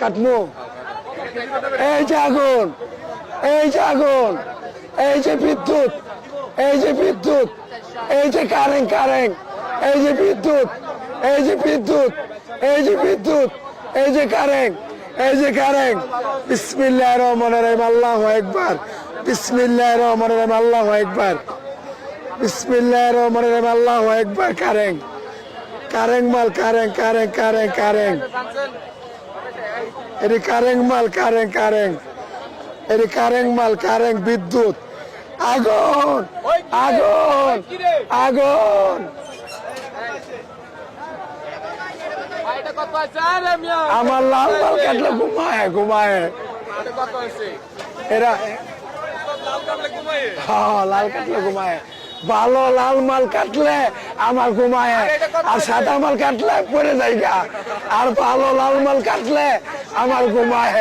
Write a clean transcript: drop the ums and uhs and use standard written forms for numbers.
কাটমু এই যে আগুন, এই যে আগুন, এই যে বিদ্যুৎ, এই যে বিদ্যুৎ, এই যে কারেন্ট কারেন্ট, এই যে বিদ্যুৎ, এই যে বিদ্যুৎ, এই যে বিদ্যুৎ, এই যে কারেন্ট, এই যে কারেন্ট। বিসমিল্লাহির রহমানির রহিম, আল্লাহু আকবার। বিসমিল্লাহির রহমানির রহিম, আল্লাহু আকবার। বিসমিল্লাহির রহমানির রহিম, আল্লাহু আকবার। কারেন্ট কারেন্ট মাল, কারেন্ট কারেন্ট কারেন্ট কারেন্ট, এটি কারেন্ট মাল, কারেন্ট কারেন্ট, এটি কারেন্ট মাল, কারেন্ট বিদ্যুৎ। আগুন আগুন আগুন। আমার লাল মাল কাটলে ঘুমায় ঘুমায় এরা। হ্যাঁ, লাল কাটলে ঘুমায়। ভালো লাল মাল কাটলে আমার ঘুমায়, আর সাদা মাল কাটলে পড়ে যায়। আর ভালো লাল মাল কাটলে আমার ঘুমায়।